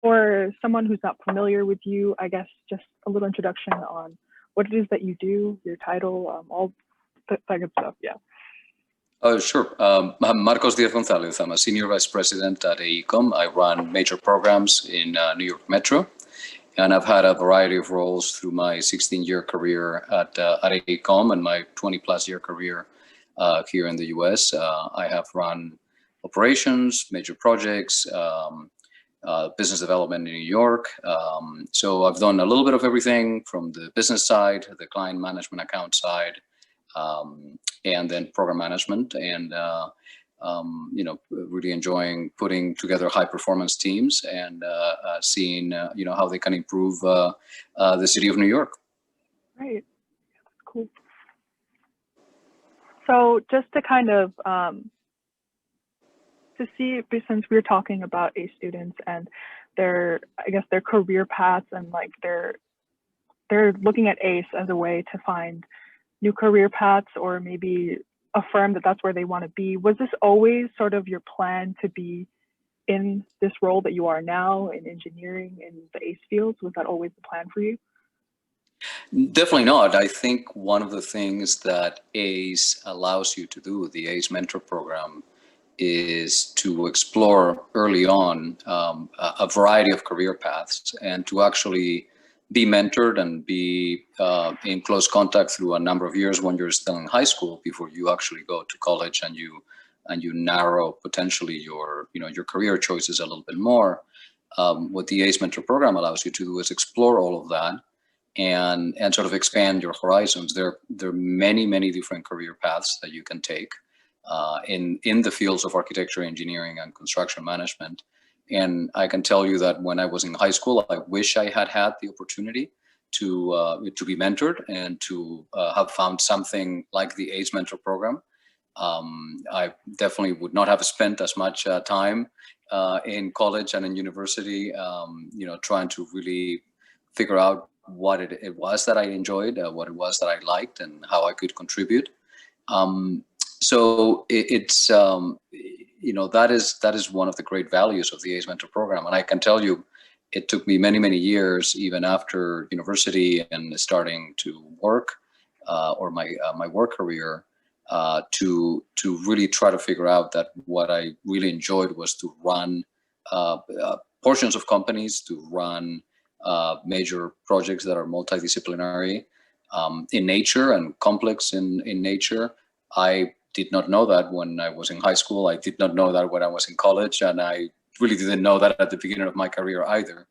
for someone who's not familiar with you, I guess just a little introduction on what it is that you do, your title, all that good stuff. Yeah. Oh, sure. I'm Marcos Diaz Gonzalez. I'm a senior vice president at AECOM. I run major programs in New York Metro, and I've had a variety of roles through my 16-year career at AECOM and my 20-plus year career here in the U.S. I have run operations, major projects, business development in New York. So I've done a little bit of everything from the business side, the client management account side, and then program management, and really enjoying putting together high performance teams and seeing how they can improve the city of New York. Right, cool. So just to kind of to see, since we're talking about ACE students and their career paths, and like they're looking at ACE as a way to find new career paths, or maybe affirm that that's where they want to be. Was this always sort of your plan to be in this role that you are now in engineering in the ACE fields? Was that always the plan for you? Definitely not. I think one of the things that ACE allows you to do, the ACE Mentor Program, is to explore early on a variety of career paths, and to actually be mentored and be in close contact through a number of years when you're still in high school before you actually go to college and you narrow potentially your career choices a little bit more. What the ACE Mentor Program allows you to do is explore all of that and sort of expand your horizons. There are many different career paths that you can take in the fields of architecture, engineering, and construction management. And I can tell you that when I was in high school, I wish I had had the opportunity to be mentored and to have found something like the ACE Mentor Program. I definitely would not have spent as much time in college and in university, trying to really figure out what it was that I enjoyed, what it was that I liked, and how I could contribute. So it's that is one of the great values of the ACE Mentor Program. And I can tell you, it took me many years, even after university and starting to work or my work career, to really try to figure out that what I really enjoyed was to run portions of companies, to run major projects that are multidisciplinary in nature and complex in nature. I did not know that when I was in high school. I did not know that when I was in college, and I really didn't know that at the beginning of my career either.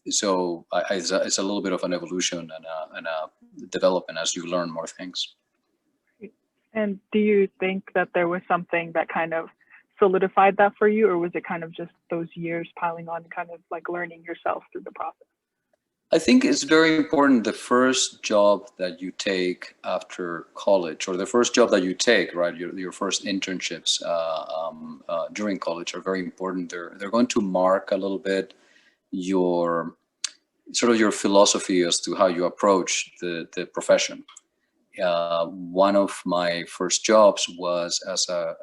So it's a little bit of an evolution and a development as you learn more things. And do you think that there was something that kind of solidified that for you, or was it kind of just those years piling on, kind of like learning yourself through the process? I think it's very important. The first job that you take after college, or the first job that you take, right, your first internships during college are very important. They're going to mark a little bit your philosophy as to how you approach the profession. One of my first jobs was as a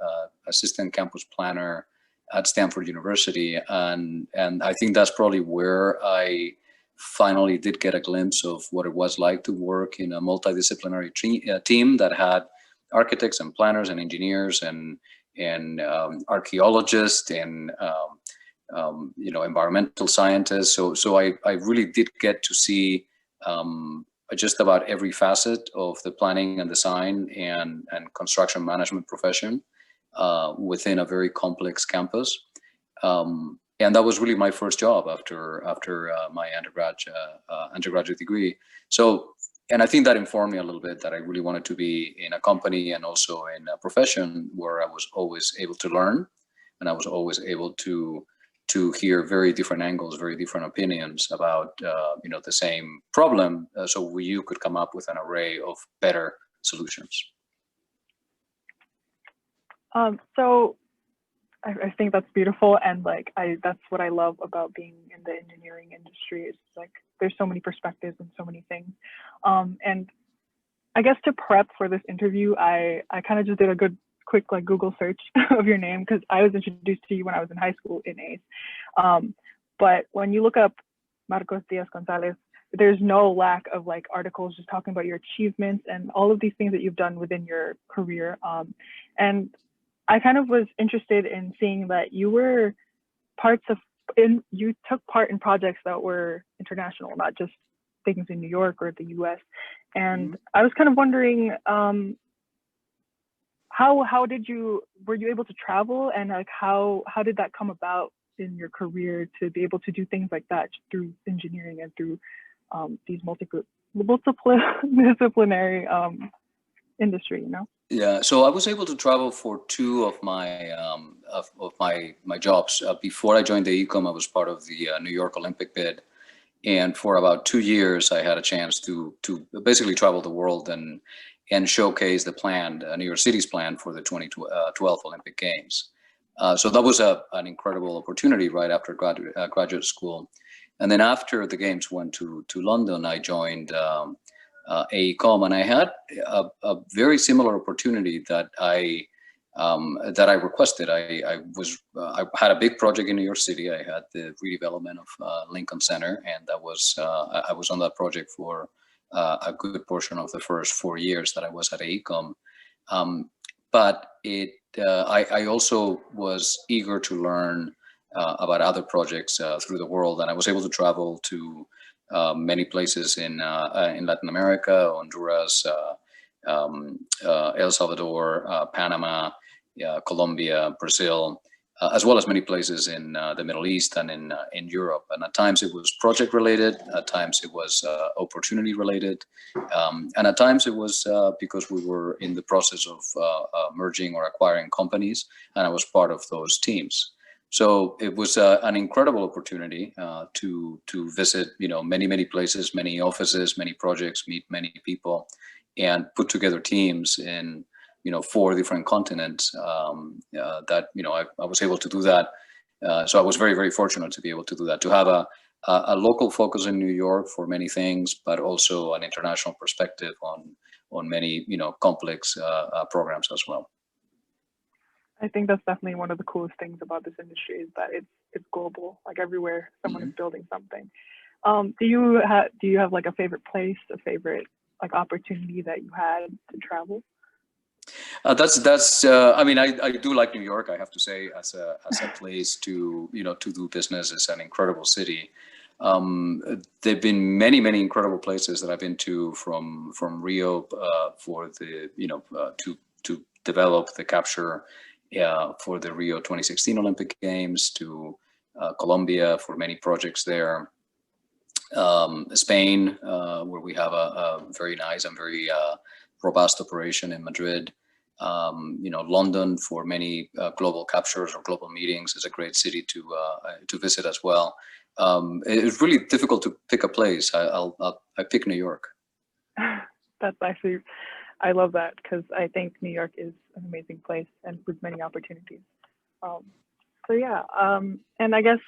assistant campus planner at Stanford University, and I think that's probably where I finally did get a glimpse of what it was like to work in a multidisciplinary team that had architects and planners and engineers and archaeologists and environmental scientists. So I really did get to see just about every facet of the planning and design and construction management profession within a very complex campus. And that was really my first job after my undergraduate degree. So, and I think that informed me a little bit that I really wanted to be in a company and also in a profession where I was always able to learn, and I was always able to hear very different angles, very different opinions about the same problem, so you could come up with an array of better solutions. So I think that's beautiful, and that's what I love about being in the engineering industry. Is like there's so many perspectives and so many things. And I guess to prep for this interview, I kind of just did a quick Google search of your name, because I was introduced to you when I was in high school in ACE. But when you look up Marcos Diaz Gonzalez, there's no lack of like articles just talking about your achievements and all of these things that you've done within your career. And I kind of was interested in seeing that you were you took part in projects that were international, not just things in New York or the US. And I was kind of wondering, were you able to travel, and like how did that come about in your career to be able to do things like that through engineering and through these multidisciplinary industry, you know? Yeah, so I was able to travel for two of my jobs. Before I joined the Ecom, I was part of the New York Olympic bid, and for about 2 years, I had a chance to basically travel the world and showcase the plan, New York City's plan for the 2012 Olympic Games. So that was an incredible opportunity right after graduate school. And then after the games went to London, I joined AECOM, and I had a very similar opportunity that I requested. I had a big project in New York City. I had the redevelopment of Lincoln Center, and I was on that project for a good portion of the first 4 years that I was at AECOM. But I also was eager to learn about other projects through the world, and I was able to travel to many places in Latin America, Honduras, El Salvador, Panama, Colombia, Brazil, as well as many places in the Middle East and in Europe. And at times it was project related, at times it was opportunity related, and at times it was because we were in the process of merging or acquiring companies, and I was part of those teams. So it was an incredible opportunity to visit, many places, many offices, many projects, meet many people, and put together teams in 4 different continents. That I was able to do that. So I was very, very fortunate to be able to do that, to have a local focus in New York for many things, but also an international perspective on many complex programs as well. I think that's definitely one of the coolest things about this industry, is that it's global. Like everywhere, someone is building something. Do you have like a favorite place, a favorite like opportunity that you had to travel? I mean, I do like New York. I have to say, as a place to do business. It's an incredible city. There've been many incredible places that I've been to, from Rio for the to develop the capture for the Rio 2016 Olympic Games, to Colombia for many projects there. Spain, where we have a very nice and very robust operation in Madrid. London for many global captures or global meetings is a great city to visit as well. It's really difficult to pick a place. I pick New York. That's actually, I love that, because I think New York is an amazing place and with many opportunities. So yeah, and I guess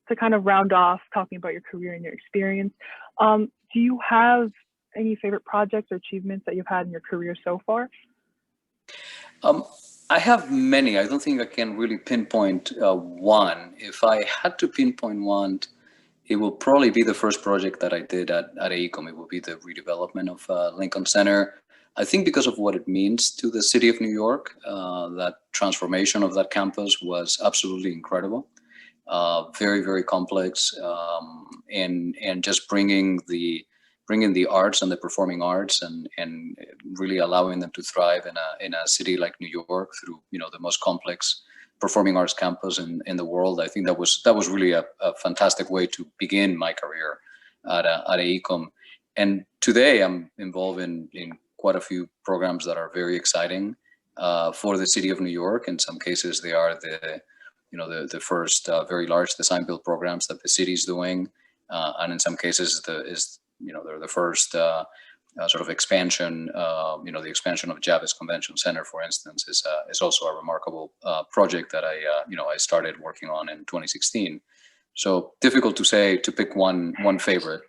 to kind of round off talking about your career and your experience, do you have any favorite projects or achievements that you've had in your career so far? I have many. I don't think I can really pinpoint one. If I had to pinpoint one, it will probably be the first project that I did at AECOM. It will be the redevelopment of Lincoln Center. I think because of what it means to the city of New York, that transformation of that campus was absolutely incredible. Very, very complex, and just bringing the arts and the performing arts and really allowing them to thrive in a city like New York through the most complex performing arts campus in the world. I think that was really a fantastic way to begin my career at AECOM. And today I'm involved in quite a few programs that are very exciting for the city of New York. In some cases, they are the first very large design build programs that the city is doing, and in some cases they're the first sort of expansion. The expansion of Javits Convention Center, for instance, is also a remarkable project that I started working on in 2016. So difficult to pick one favorite.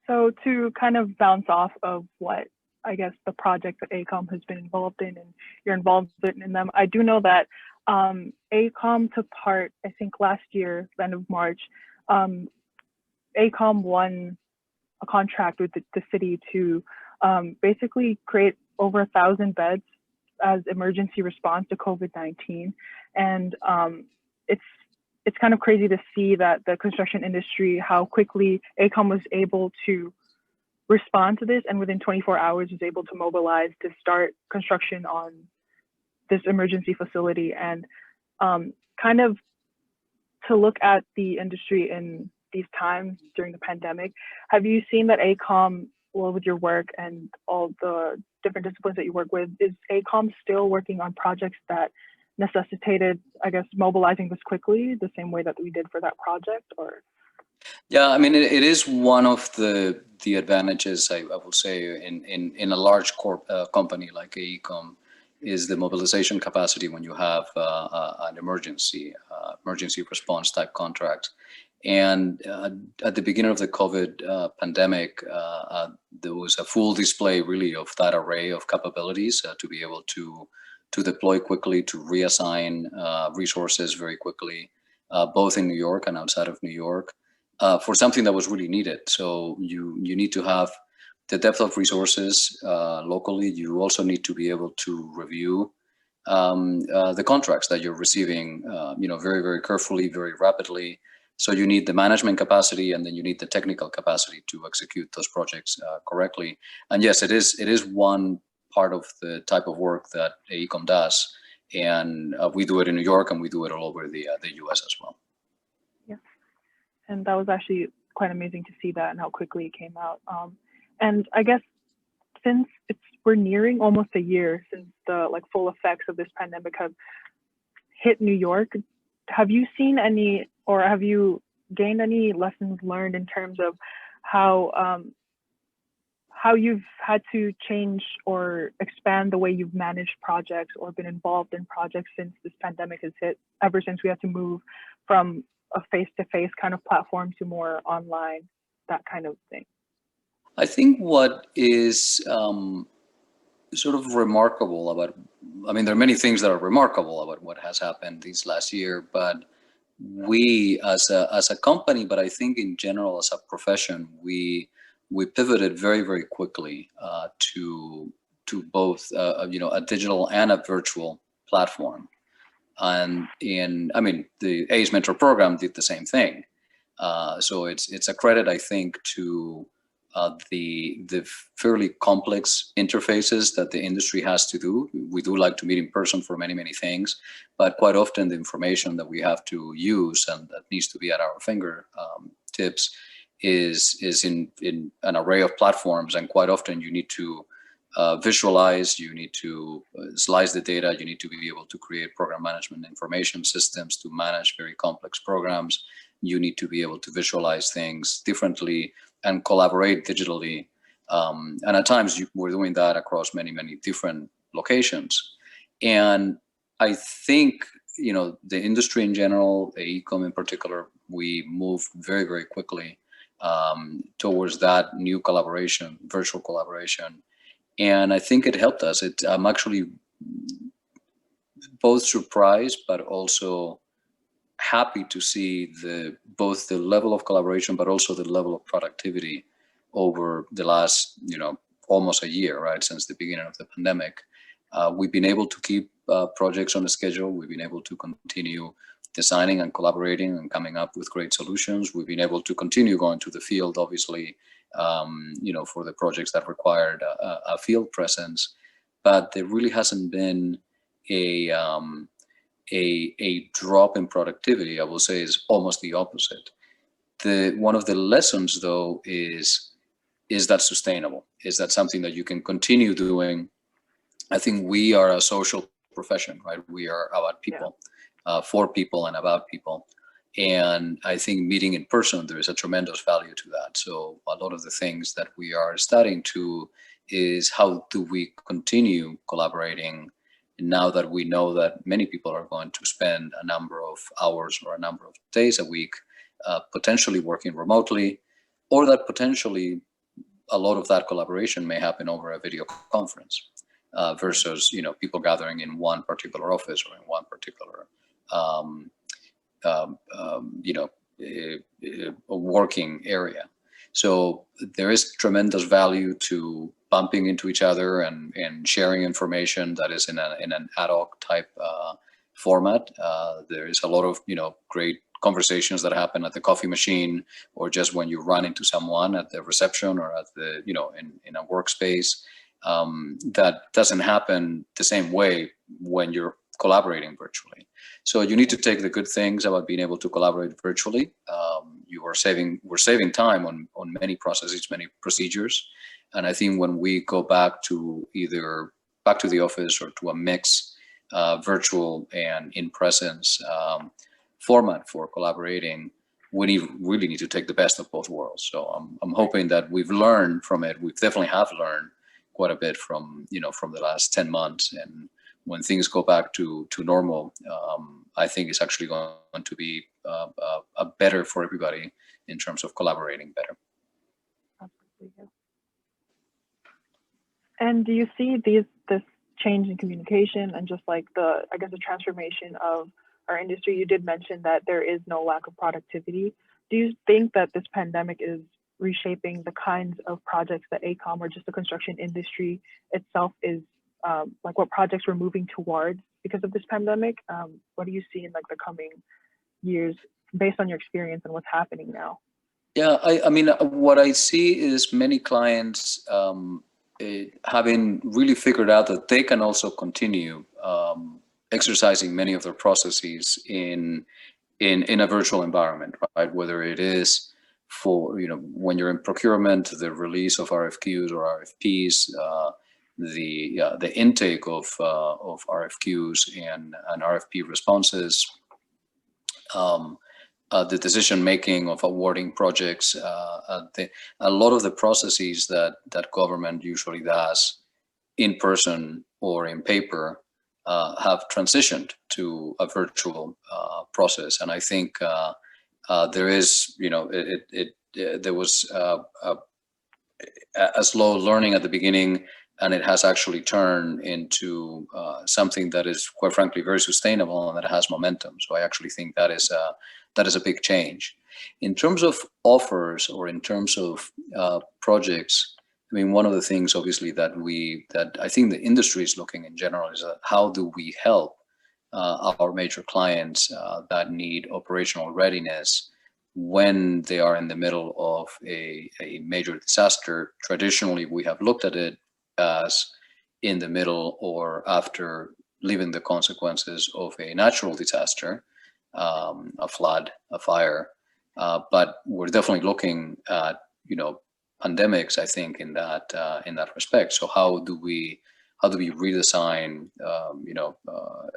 So to kind of bounce off of what I guess the project that AECOM has been involved in, and you're involved in them, I do know that ACOM took part, I think last year, the end of March. ACOM won a contract with the city to basically create over 1,000 beds as emergency response to COVID-19. And it's kind of crazy to see that the construction industry, how quickly ACOM was able to respond to this, and within 24 hours was able to mobilize to start construction on this emergency facility, and kind of to look at the industry in these times during the pandemic. Have you seen that ACOM, well, with your work and all the different disciplines that you work with, is ACOM still working on projects that necessitated, I guess, mobilizing this quickly the same way that we did for that project? Or yeah, I mean, it is one of the advantages, I will say, in a large company like AECOM, is the mobilization capacity when you have an emergency response type contract. And at the beginning of the COVID pandemic, there was a full display really of that array of capabilities to be able to deploy quickly, to reassign resources very quickly, both in New York and outside of New York, for something that was really needed. So you need to have the depth of resources locally. You also need to be able to review the contracts that you're receiving, very, very carefully, very rapidly. So you need the management capacity, and then you need the technical capacity to execute those projects correctly. And yes, it is one part of the type of work that AECOM does, and we do it in New York, and we do it all over the U.S. as well. Yeah, and that was actually quite amazing to see that and how quickly it came out. And I guess since we're nearing almost a year since the full effects of this pandemic have hit New York, have you seen any, or have you gained any lessons learned in terms of how you've had to change or expand the way you've managed projects or been involved in projects since this pandemic has hit, ever since we had to move from a face-to-face kind of platform to more online, that kind of thing? I think what is sort of remarkable about, I mean, there are many things that are remarkable about what has happened this last year, but we as a company, but I think in general as a profession, we pivoted very, very quickly to both a digital and a virtual platform. And the ACE Mentor program did the same thing. So it's a credit, I think, to the fairly complex interfaces that the industry has to do. We do like to meet in person for many, many things, but quite often the information that we have to use and that needs to be at our fingertips is in an array of platforms, and quite often you need to visualize, you need to slice the data, you need to be able to create program management information systems to manage very complex programs. You need to be able to visualize things differently and collaborate digitally. And at times we're doing that across many, many different locations. And I think, the industry in general, the AECOM in particular, we move very, very quickly towards that new collaboration, virtual collaboration. And I think it helped us. I'm actually both surprised, but also happy to see both the level of collaboration, but also the level of productivity over the last, almost a year, right, since the beginning of the pandemic. We've been able to keep projects on the schedule. We've been able to continue designing and collaborating and coming up with great solutions. We've been able to continue going to the field, obviously, for the projects that required a field presence. But there really hasn't been a drop in productivity. I will say is almost the opposite. One of the lessons, though, is that sustainable? Is that something that you can continue doing? I think we are a social profession, right? We are about people, for people and about people. And I think meeting in person, there is a tremendous value to that. So a lot of the things that we are studying to is how do we continue collaborating now that we know that many people are going to spend a number of hours or a number of days a week potentially working remotely, or that potentially a lot of that collaboration may happen over a video conference. versus, people gathering in one particular office or in one particular, um, you know, a working area. So there is tremendous value to bumping into each other and sharing information that is in an ad hoc type format. There is a lot of, great conversations that happen at the coffee machine, or just when you run into someone at the reception or at the, in a workspace. That doesn't happen the same way when you're collaborating virtually. So you need to take the good things about being able to collaborate virtually. We're saving time on many processes, many procedures. And I think when we go back to either back to the office or to a mix, virtual and in presence format for collaborating, we really need to take the best of both worlds. So I'm hoping that we've learned from it. We definitely have learned quite a bit from the last 10 months. And when things go back to normal, I think it's actually going to be better for everybody in terms of collaborating better. Absolutely, yes. And do you see this change in communication and just like the transformation of our industry? You did mention that there is no lack of productivity. Do you think that this pandemic is reshaping the kinds of projects that AECOM or just the construction industry itself is like what projects we're moving towards because of this pandemic? What do you see in like the coming years based on your experience and what's happening now? Yeah, I mean, what I see is many clients having really figured out that they can also continue exercising many of their processes in a virtual environment, right? Whether it is for, when you're in procurement, the release of RFQs or RFPs, the intake of RFQs and RFP responses, the decision making of awarding projects, a lot of the processes that government usually does in person or in paper have transitioned to a virtual process. And I think there is, there was a slow learning at the beginning, and it has actually turned into something that is, quite frankly, very sustainable and that has momentum. So I actually think that is a big change. In terms of offers or in terms of projects, I mean, one of the things, obviously, that I think the industry is looking in general is how do we help our major clients that need operational readiness when they are in the middle of a major disaster. Traditionally, we have looked at it as in the middle or after living the consequences of a natural disaster, a flood, a fire. But we're definitely looking at, pandemics, I think, in that respect. So how do we redesign,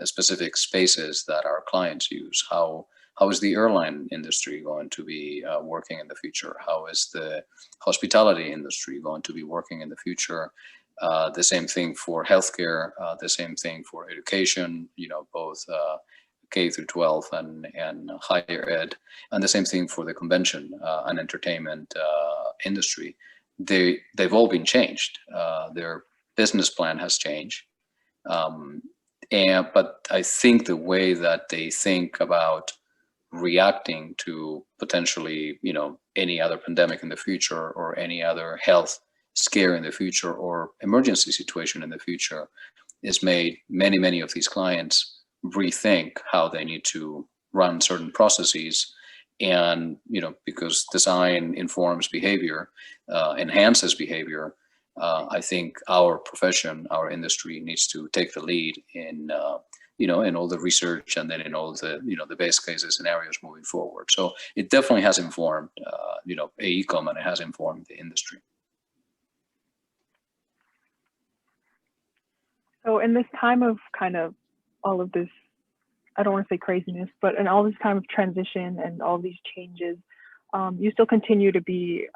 specific spaces that our clients use? How is the airline industry going to be working in the future? How is the hospitality industry going to be working in the future? The same thing for healthcare, the same thing for education, both K through 12 and higher ed, and the same thing for the convention and entertainment industry. They've all been changed. Their business plan has changed. But I think the way that they think about reacting to potentially, any other pandemic in the future or any other health scare in the future or emergency situation in the future is made many of these clients rethink how they need to run certain processes. And, because design informs behavior, enhances behavior, I think our profession, our industry needs to take the lead in, in all the research and then in all the, the best cases scenarios moving forward. So it definitely has informed, AECOM, and it has informed the industry. So in this time of kind of all of this, I don't want to say craziness, but in all this time of transition and all these changes, you still continue to be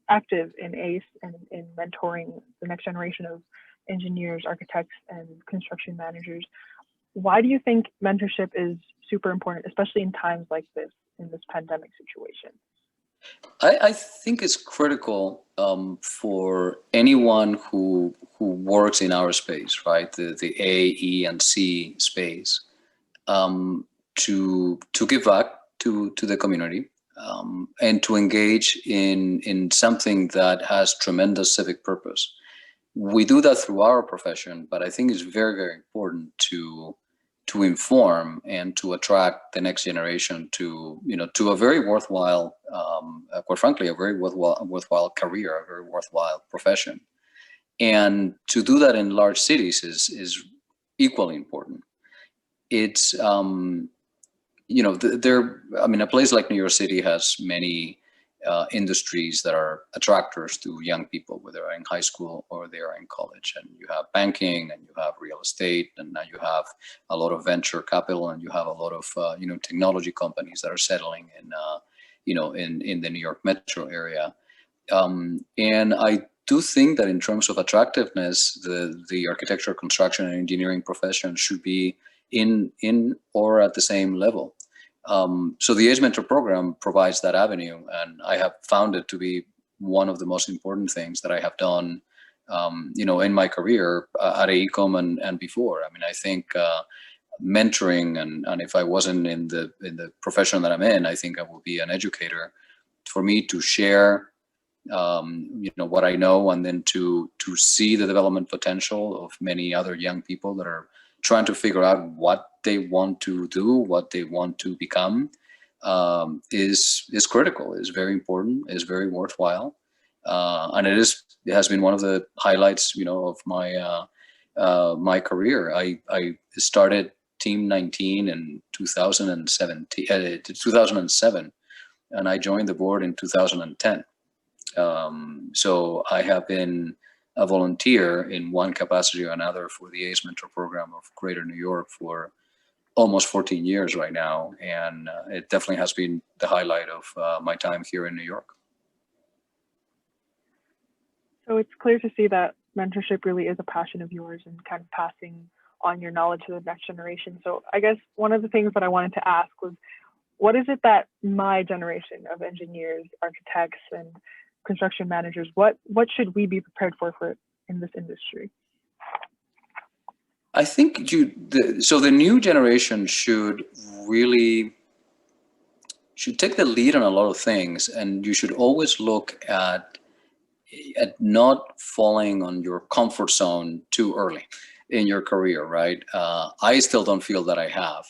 active in ACE and in mentoring the next generation of engineers, architects, and construction managers. Why do you think mentorship is super important, especially in times like this, in this pandemic situation? I think it's critical for anyone who who works in our space, right, the A, E, and C space, to give back to the community, and to engage in something that has tremendous civic purpose. We do that through our profession, but I think it's very, very important to inform and to attract the next generation to, to a very worthwhile, quite frankly, a very worthwhile career, a very worthwhile profession. And to do that in large cities is equally important. It's, a place like New York City has many industries that are attractors to young people, whether they're in high school or they are in college. And you have banking, and you have real estate, and now you have a lot of venture capital, and you have a lot of technology companies that are settling in in the New York metro area. And I do think that in terms of attractiveness, the architecture, construction, and engineering profession should be in or at the same level. So the ACE Mentor program provides that avenue, and I have found it to be one of the most important things that I have done, in my career at AECOM and before. I mean, I think mentoring, and if I wasn't in the profession that I'm in, I think I will be an educator. For me to share, what I know, and then to see the development potential of many other young people that are trying to figure out what they want to do, what they want to become, is critical, is very important, is very worthwhile, and it has been one of the highlights, of my my career. I started Team 19 in 2007, and I joined the board in 2010. So I have been a volunteer in one capacity or another for the ACE Mentor program of Greater New York for almost 14 years right now. And it definitely has been the highlight of my time here in New York. So it's clear to see that mentorship really is a passion of yours, and kind of passing on your knowledge to the next generation. So I guess one of the things that I wanted to ask was, what is it that my generation of engineers, architects, and construction managers, what should we be prepared for in this industry? I think so the new generation should take the lead on a lot of things, and you should always look at not falling on your comfort zone too early in your career, right? I still don't feel that I have,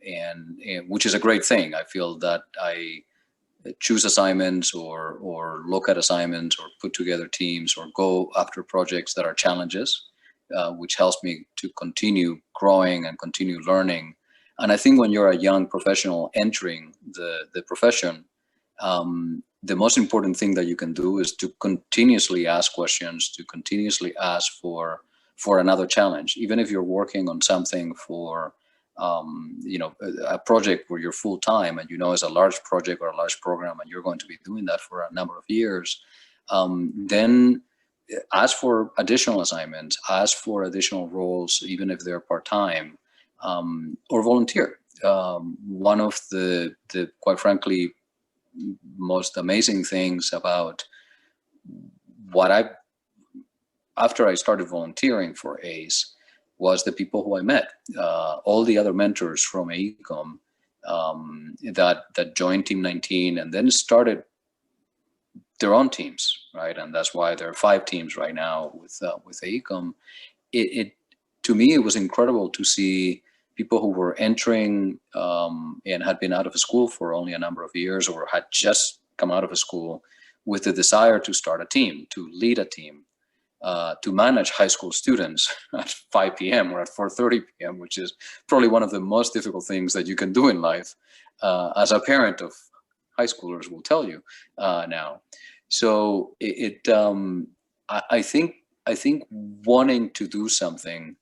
and which is a great thing. I feel that I choose assignments or look at assignments or put together teams or go after projects that are challenges, which helps me to continue growing and continue learning. And I think when you're a young professional entering the profession, the most important thing that you can do is to continuously ask questions, to continuously ask for another challenge. Even if you're working on something for a project where you're full time, and it's a large project or a large program, and you're going to be doing that for a number of years, then ask for additional assignments, ask for additional roles, even if they're part-time, or volunteer. One of the quite frankly most amazing things about after I started volunteering for ACE was the people who I met, all the other mentors from AECOM that joined Team 19 and then started their own teams, right? And that's why there are 5 teams right now with AECOM. To me, it was incredible to see people who were entering and had been out of school for only a number of years, or had just come out of school with the desire to start a team, to lead a team, to manage high school students at 5 p.m. or at 4:30 p.m., which is probably one of the most difficult things that you can do in life, as a parent of high schoolers will tell you now. So I think wanting to do something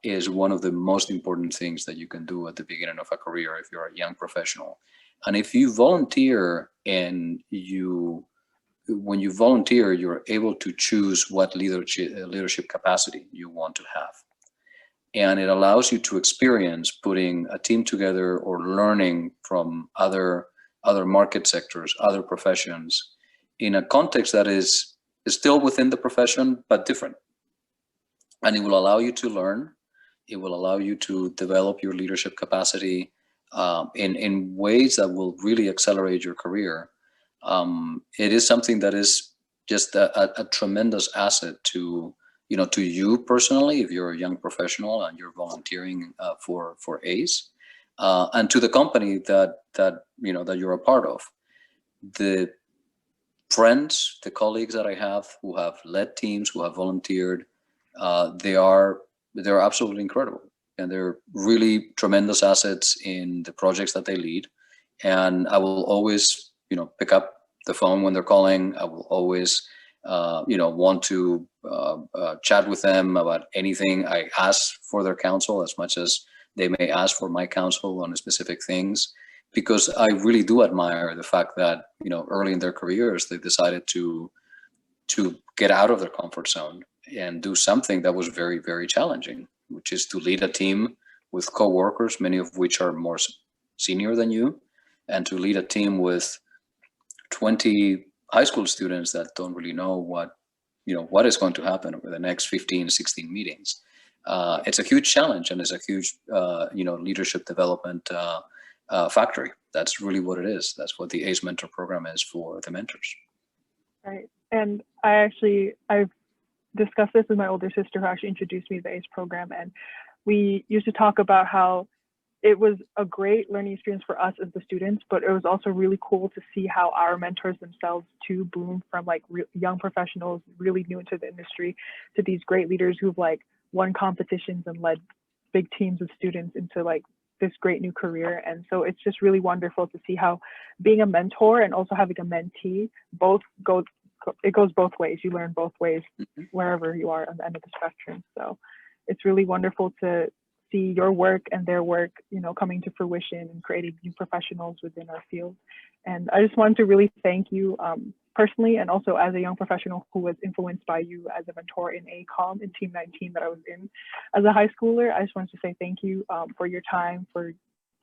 is one of the most important things that you can do at the beginning of a career if you're a young professional. And if you volunteer and when you volunteer, you're able to choose what leadership capacity you want to have. And it allows you to experience putting a team together or learning from other market sectors, other professions, in a context that is is still within the profession, but different. And it will allow you to learn. It will allow you to develop your leadership capacity in ways that will really accelerate your career. It is something that is just a tremendous asset to to you personally, if you're a young professional and you're volunteering for ACE, and to the company that you're a part of. The friends, the colleagues that I have who have led teams, who have volunteered, they're absolutely incredible, and they're really tremendous assets in the projects that they lead. And I will always, pick up the phone when they're calling. I will always, want to chat with them about anything. I ask for their counsel as much as they may ask for my counsel on specific things, because I really do admire the fact that, early in their careers, they decided to get out of their comfort zone and do something that was very, very challenging, which is to lead a team with coworkers, many of which are more senior than you, and to lead a team with 20 high school students that don't really know what is going to happen over the next 15, 16 meetings. It's a huge challenge, and it's a huge, leadership development factory. That's really what it is. That's what the ACE Mentor program is for the mentors. Right. And I've discussed this with my older sister, who actually introduced me to the ACE program. And we used to talk about how it was a great learning experience for us as the students, but it was also really cool to see how our mentors themselves too bloom from like young professionals really new into the industry to these great leaders who've like won competitions and led big teams of students into like this great new career. And so it's just really wonderful to see how being a mentor and also having a mentee it goes both ways. You learn both ways wherever you are on the end of the spectrum. So it's really wonderful to see your work and their work, coming to fruition and creating new professionals within our field. And I just wanted to really thank you personally, and also as a young professional who was influenced by you as a mentor in ACOM in Team 19 that I was in as a high schooler. I just wanted to say thank you for your time, for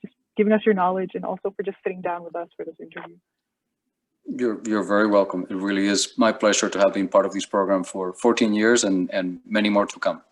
just giving us your knowledge, and also for just sitting down with us for this interview. You're very welcome. It really is my pleasure to have been part of this program for 14 years and many more to come.